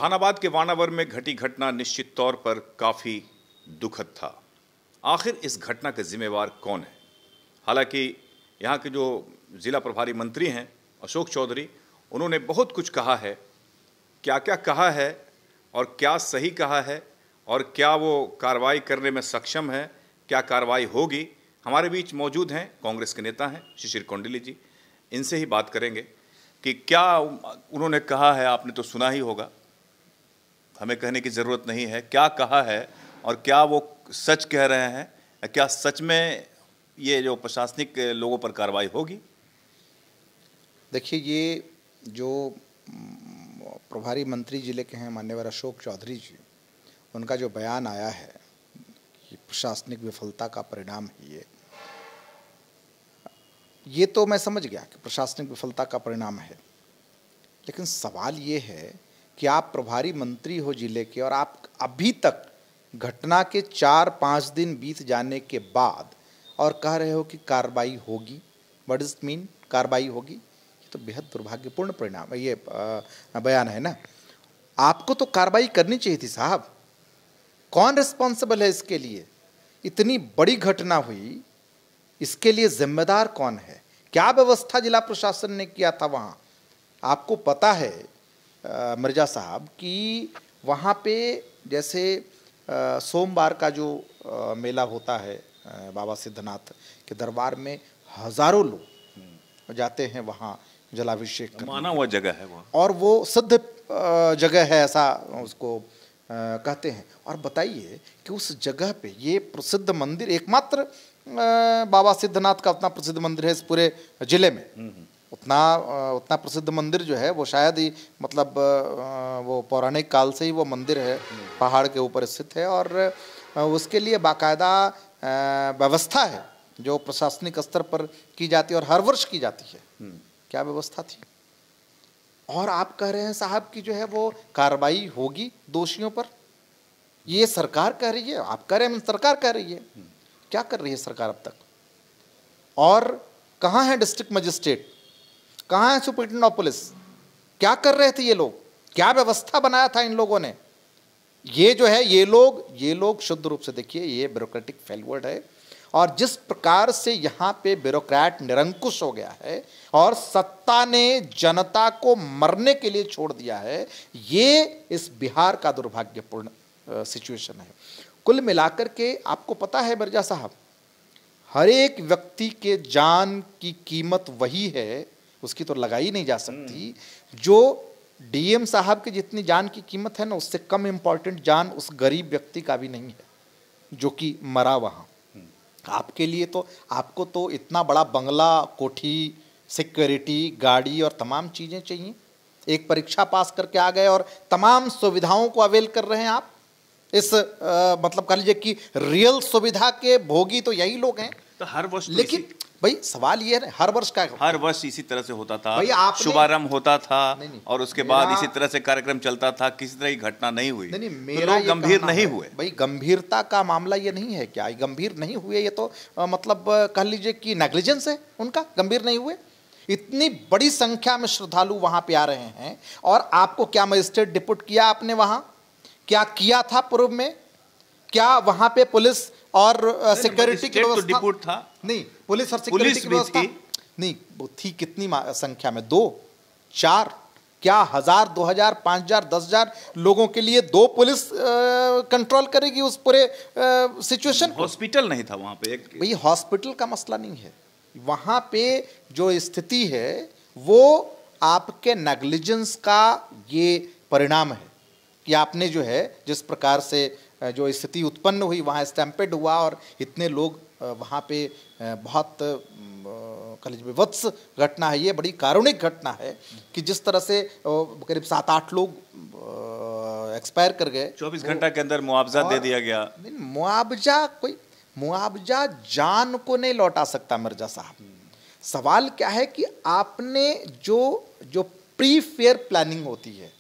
जहानाबाद के वानावर में घटी घटना निश्चित तौर पर काफ़ी दुखद था। आखिर इस घटना के जिम्मेवार कौन है? हालांकि यहाँ के जो ज़िला प्रभारी मंत्री हैं अशोक चौधरी, उन्होंने बहुत कुछ कहा है। क्या क्या कहा है और क्या सही कहा है और क्या वो कार्रवाई करने में सक्षम है, क्या कार्रवाई होगी? हमारे बीच मौजूद हैं कांग्रेस के नेता हैं शिशिर कोंडिली जी। इनसे ही बात करेंगे कि क्या उन्होंने कहा है। आपने तो सुना ही होगा, हमें कहने की ज़रूरत नहीं है क्या कहा है और क्या वो सच कह रहे हैं। क्या सच में ये जो प्रशासनिक लोगों पर कार्रवाई होगी? देखिए, ये जो प्रभारी मंत्री जिले के हैं माननीय अशोक चौधरी जी, उनका जो बयान आया है कि प्रशासनिक विफलता का परिणाम है ये तो मैं समझ गया कि प्रशासनिक विफलता का परिणाम है। लेकिन सवाल ये है कि आप प्रभारी मंत्री हो जिले के और आप अभी तक घटना के 4-5 दिन बीत जाने के बाद और कह रहे हो कि कार्रवाई होगी। व्हाट डज इट मीन कार्रवाई होगी? ये तो बेहद दुर्भाग्यपूर्ण परिणाम ये बयान है ना। आपको तो कार्रवाई करनी चाहिए थी साहब। कौन रिस्पॉन्सिबल है इसके लिए? इतनी बड़ी घटना हुई, इसके लिए जिम्मेदार कौन है? क्या व्यवस्था जिला प्रशासन ने किया था वहाँ? आपको पता है मिर्जा साहब कि वहाँ पे जैसे सोमवार का जो मेला होता है बाबा सिद्धनाथ के दरबार में हजारों लोग जाते हैं वहाँ जलाभिषेक करने। माना हुआ जगह है वहाँ और वो सिद्ध जगह है, ऐसा उसको कहते हैं। और बताइए कि उस जगह पे ये प्रसिद्ध मंदिर, एकमात्र बाबा सिद्धनाथ का उतना प्रसिद्ध मंदिर है इस पूरे जिले में। उतना प्रसिद्ध मंदिर जो है वो शायद ही मतलब वो पौराणिक काल से ही वो मंदिर है, पहाड़ के ऊपर स्थित है और उसके लिए बाकायदा व्यवस्था है जो प्रशासनिक स्तर पर की जाती है और हर वर्ष की जाती है। क्या व्यवस्था थी? और आप कह रहे हैं साहब कि जो है वो कार्रवाई होगी दोषियों पर। ये सरकार कह रही है, आप कह रहे हैं सरकार कह रही है। क्या कर रही है सरकार अब तक? और कहाँ है डिस्ट्रिक्ट मजिस्ट्रेट? कहाँ है सुपरिटेंडेंट ऑफ पुलिस? क्या कर रहे थे ये लोग? क्या व्यवस्था बनाया था इन लोगों ने? ये जो है ये लोग शुद्ध रूप से देखिए, ये ब्यूरोक्रेटिक फेलवर्ड है। और जिस प्रकार से यहाँ पे ब्यूरोक्रेट निरंकुश हो गया है और सत्ता ने जनता को मरने के लिए छोड़ दिया है, ये इस बिहार का दुर्भाग्यपूर्ण सिचुएशन है। कुल मिलाकर के आपको पता है मिर्जा साहब, हर एक व्यक्ति के जान की कीमत वही है, उसकी तो लगाई नहीं जा सकती। जो डीएम साहब की जितनी जान की कीमत है ना, उससे कम इम्पॉर्टेंट जान उस गरीब व्यक्ति का भी नहीं है जो कि मरा वहाँ। आपके लिए तो, आपको तो इतना बड़ा बंगला, कोठी, सिक्योरिटी, गाड़ी और तमाम चीज़ें चाहिए। एक परीक्षा पास करके आ गए और तमाम सुविधाओं को अवेल कर रहे हैं आप। इस मतलब कह लीजिए कि रियल सुविधा के भोगी तो यही लोग हैं। तो हर वर्ष तो लेकिन भाई सवाल ये है, हर वर्ष का हर वर्ष इसी तरह से होता था, शुभारंभ होता था नहीं, और उसके बाद इसी तरह से कार्यक्रम चलता था। किसी तरह की घटना नहीं हुई। नहीं, मेरा तो गंभीर नहीं हुए। भाई गंभीरता का मामला ये नहीं है क्या? गंभीर नहीं हुए, ये तो मतलब कह लीजिए कि नेग्लिजेंस है उनका। गंभीर नहीं हुए। इतनी बड़ी संख्या में श्रद्धालु वहां पे आ रहे हैं और आपको क्या मजिस्ट्रेट डिप्यूट किया आपने वहां? क्या किया था पूर्व में? क्या वहां पे पुलिस और सिक्योरिटी की व्यवस्था? डिप्यूट था नहीं, पुलिस और सिक्योरिटी की व्यवस्था नहीं थी। कितनी संख्या में? 2, 4, क्या 1000, 2000, 5000, 10000 लोगों के लिए 2 पुलिस कंट्रोल करेगी उस पूरे सिचुएशन? हॉस्पिटल नहीं था वहां पे। भाई हॉस्पिटल का मसला नहीं है वहां पे। जो स्थिति है वो आपके नेग्लिजेंस का ये परिणाम है कि आपने जो है जिस प्रकार से जो स्थिति उत्पन्न हुई, वहाँ स्टैम्पेड हुआ और इतने लोग वहाँ पे बहुत विभत्स घटना है। ये बड़ी कारुणिक घटना है कि जिस तरह से करीब 7-8 लोग एक्सपायर कर गए। 24 घंटा के अंदर मुआवजा दे दिया गया। नहीं, मुआवजा जान को नहीं लौटा सकता मिर्जा साहब। सवाल क्या है कि आपने जो प्री फेयर प्लानिंग होती है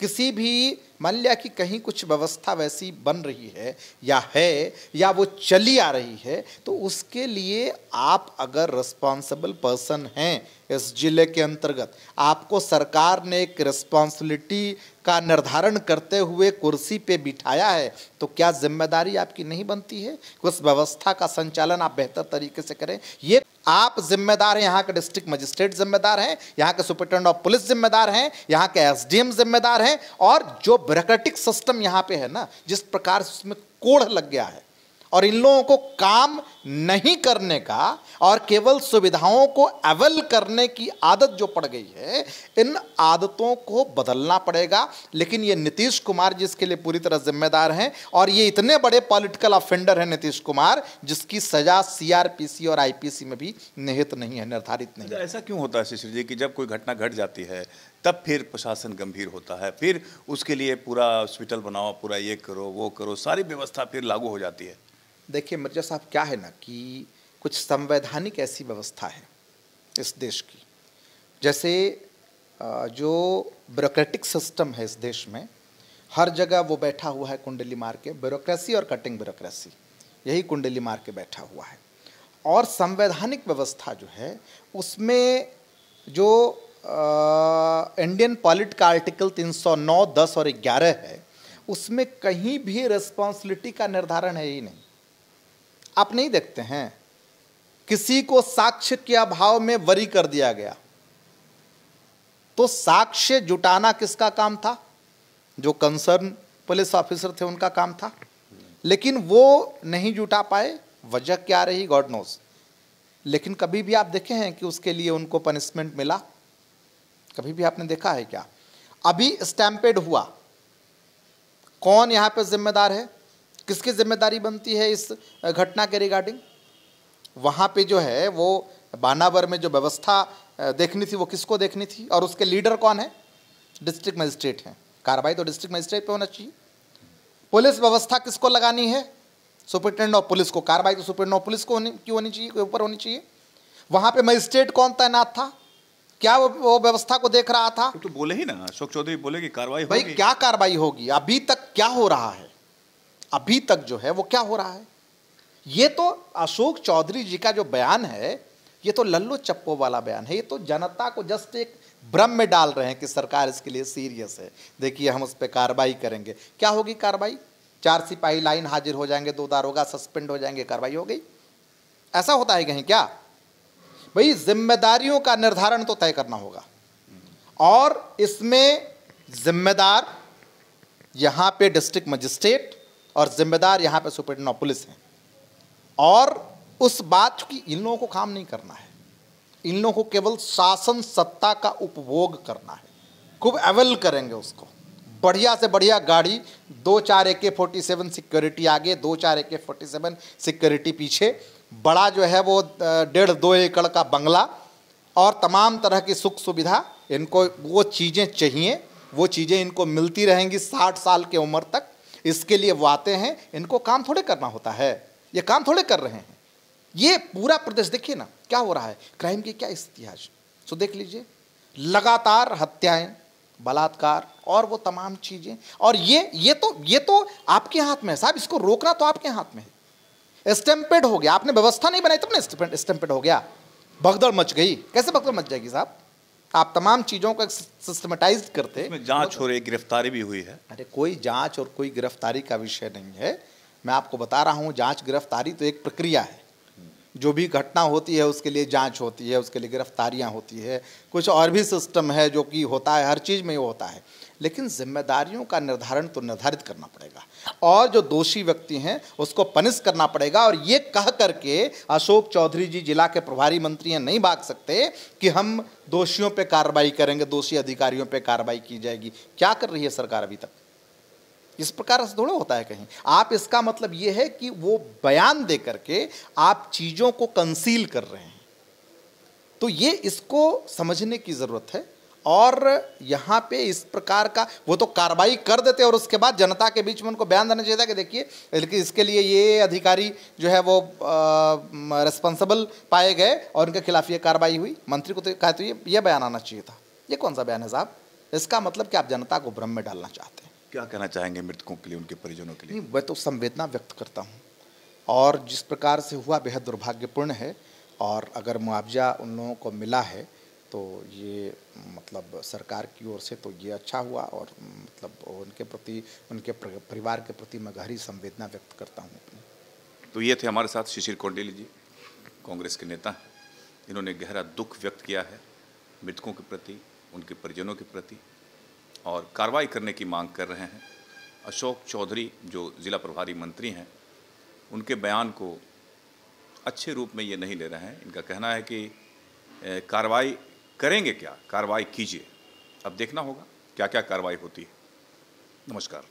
किसी भी मान लिया कि कहीं कुछ व्यवस्था वैसी बन रही है या वो चली आ रही है, तो उसके लिए आप अगर रिस्पॉन्सिबल पर्सन हैं इस जिले के अंतर्गत, आपको सरकार ने एक रिस्पॉन्सिबिलिटी का निर्धारण करते हुए कुर्सी पे बिठाया है, तो क्या जिम्मेदारी आपकी नहीं बनती है कि उस व्यवस्था का संचालन आप बेहतर तरीके से करें? ये आप जिम्मेदार हैं, यहाँ के डिस्ट्रिक्ट मजिस्ट्रेट जिम्मेदार हैं, यहाँ के सुपरिटेंडेंट ऑफ पुलिस जिम्मेदार हैं, यहाँ के एसडीएम जिम्मेदार हैं, और जो ब्यूरोक्रेटिक सिस्टम यहाँ पे है ना, जिस प्रकार से उसमें कोढ़ लग गया है और इन लोगों को काम नहीं करने का और केवल सुविधाओं को अवेल करने की आदत जो पड़ गई है, इन आदतों को बदलना पड़ेगा। लेकिन ये नीतीश कुमार जिसके लिए पूरी तरह जिम्मेदार हैं, और ये इतने बड़े पॉलिटिकल ऑफेंडर हैं नीतीश कुमार, जिसकी सजा सीआरपीसी और आईपीसी में भी निहित नहीं है, निर्धारित नहीं है। ऐसा क्यों होता है शिशिर जी कि जब कोई घटना घट जाती है तब फिर प्रशासन गंभीर होता है, फिर उसके लिए पूरा हॉस्पिटल बनाओ, पूरा ये करो वो करो, सारी व्यवस्था फिर लागू हो जाती है? देखिए मिर्जा साहब, क्या है ना कि कुछ संवैधानिक ऐसी व्यवस्था है इस देश की, जैसे जो ब्यूरोक्रेटिक सिस्टम है इस देश में, हर जगह वो बैठा हुआ है कुंडली मार के, ब्यूरोक्रेसी और कटिंग ब्यूरोक्रेसी, यही कुंडली मार के बैठा हुआ है। और संवैधानिक व्यवस्था जो है उसमें जो इंडियन पॉलिट का आर्टिकल 309, 10 और 11 है, उसमें कहीं भी रिस्पॉन्सिबिलिटी का निर्धारण है ही नहीं। आप नहीं देखते हैं किसी को साक्ष्य के अभाव में बरी कर दिया गया, तो साक्ष्य जुटाना किसका काम था? जो कंसर्न पुलिस ऑफिसर थे उनका काम था, लेकिन वो नहीं जुटा पाए। वजह क्या रही, गॉड नोज। लेकिन कभी भी आप देखे हैं कि उसके लिए उनको पनिशमेंट मिला? कभी भी आपने देखा है क्या? अभी स्टैम्पेड हुआ, कौन यहाँ पे जिम्मेदार है? किसकी जिम्मेदारी बनती है इस घटना के रिगार्डिंग? वहाँ पे जो है वो बानावर में जो व्यवस्था देखनी थी वो किसको देखनी थी, और उसके लीडर कौन है? डिस्ट्रिक्ट मजिस्ट्रेट हैं। कार्रवाई तो डिस्ट्रिक्ट मजिस्ट्रेट पे होना चाहिए। पुलिस व्यवस्था किसको लगानी है? सुपरिटेंडेंट ऑफ पुलिस को। कार्रवाई तो सुपरिटेंडेंट ऑफ पुलिस को क्यों होनी चाहिए, ऊपर होनी चाहिए। वहाँ पे मजिस्ट्रेट कौन तैनात था? क्या वो व्यवस्था को देख रहा था? तो बोले ही ना, अशोक चौधरी बोले कि कार्रवाई भाई होगी। क्या कार्रवाई होगी? अभी तक क्या हो रहा है? अभी तक जो है वो क्या हो रहा है? ये तो अशोक चौधरी जी का जो बयान है, ये तो लल्लू चप्पो वाला बयान है। ये तो जनता को जस्ट एक भ्रम में डाल रहे हैं कि सरकार इसके लिए सीरियस है, देखिए हम उस पर कार्रवाई करेंगे। क्या होगी कार्रवाई? 4 सिपाही लाइन हाजिर हो जाएंगे, 2 दारोगा सस्पेंड हो जाएंगे, कार्रवाई हो गई। ऐसा होता है कहीं क्या? भाई जिम्मेदारियों का निर्धारण तो तय करना होगा, और इसमें जिम्मेदार यहाँ पे डिस्ट्रिक्ट मजिस्ट्रेट और जिम्मेदार यहाँ पे सुपरिटेंडेंट ऑफ पुलिस हैं। और उस बात की इन लोगों को काम नहीं करना है, इन लोगों को केवल शासन सत्ता का उपभोग करना है। खूब अवेल करेंगे उसको, बढ़िया से बढ़िया गाड़ी, 2-4 AK-47 सिक्योरिटी आगे, 2-4 AK-47 सिक्योरिटी पीछे, बड़ा जो है वो 1.5-2 एकड़ का बंगला और तमाम तरह की सुख सुविधा। इनको वो चीज़ें चाहिए, वो चीज़ें इनको मिलती रहेंगी 60 साल की उम्र तक। इसके लिए वो आते हैं, इनको काम थोड़े करना होता है, ये काम थोड़े कर रहे हैं। ये पूरा प्रदेश देखिए ना क्या हो रहा है, क्राइम की क्या स्थिति है आज। सो देख लीजिए, लगातार हत्याएं, बलात्कार और वो तमाम चीज़ें। और ये तो आपके हाथ में है साहब, इसको रोकना तो आपके हाथ में है। स्टैम्पेड हो गया, आपने व्यवस्था नहीं बनाई तब ना स्टैम्पेड हो गया, भगदड़ मच गई। कैसे भगदड़ मच जाएगी साहब? आप तमाम चीज़ों को सिस्टमेटाइज करते, जांच हो रही, गिरफ्तारी भी हुई है। अरे कोई जांच और कोई गिरफ्तारी का विषय नहीं है। मैं आपको बता रहा हूँ, जांच गिरफ्तारी तो एक प्रक्रिया है। जो भी घटना होती है उसके लिए जांच होती है, उसके लिए गिरफ्तारियां होती है, कुछ और भी सिस्टम है जो कि होता है, हर चीज़ में वो होता है। लेकिन जिम्मेदारियों का निर्धारण तो निर्धारित करना पड़ेगा, और जो दोषी व्यक्ति हैं उसको पनिश करना पड़ेगा। और ये कह करके अशोक चौधरी जी जिला के प्रभारी मंत्री हैं, नहीं भाग सकते कि हम दोषियों पे कार्रवाई करेंगे, दोषी अधिकारियों पे कार्रवाई की जाएगी। क्या कर रही है सरकार अभी तक? इस प्रकार से थोड़ा होता है कहीं। आप इसका मतलब ये है कि वो बयान दे करके आप चीज़ों को कंसील कर रहे हैं, तो ये इसको समझने की ज़रूरत है। और यहाँ पे इस प्रकार का वो तो कार्रवाई कर देते और उसके बाद जनता के बीच में उनको बयान देना चाहिए था कि देखिए लेकिन इसके लिए ये अधिकारी जो है वो रिस्पॉन्सिबल पाए गए और उनके खिलाफ ये कार्रवाई हुई। मंत्री को तो कहा तो ये बयान आना चाहिए था। ये कौन सा बयान है साहब? इसका मतलब कि आप जनता को भ्रम में डालना चाहते हैं। क्या कहना चाहेंगे मृतकों के लिए, उनके परिजनों के लिए? नहीं, मैं तो संवेदना व्यक्त करता हूँ, और जिस प्रकार से हुआ बेहद दुर्भाग्यपूर्ण है, और अगर मुआवजा उन लोगों को मिला है तो ये मतलब सरकार की ओर से तो ये अच्छा हुआ, और मतलब उनके प्रति, उनके परिवार के प्रति मैं गहरी संवेदना व्यक्त करता हूँ अपनी। तो ये थे हमारे साथ शिशिर कौंडेली जी, कांग्रेस के नेता हैं। इन्होंने गहरा दुख व्यक्त किया है मृतकों के प्रति, उनके परिजनों के प्रति, और कार्रवाई करने की मांग कर रहे हैं। अशोक चौधरी जो जिला प्रभारी मंत्री हैं, उनके बयान को अच्छे रूप में ये नहीं ले रहे हैं। इनका कहना है कि कार्रवाई करेंगे क्या, कार्रवाई कीजिए। अब देखना होगा क्या क्या कार्रवाई होती है। नमस्कार।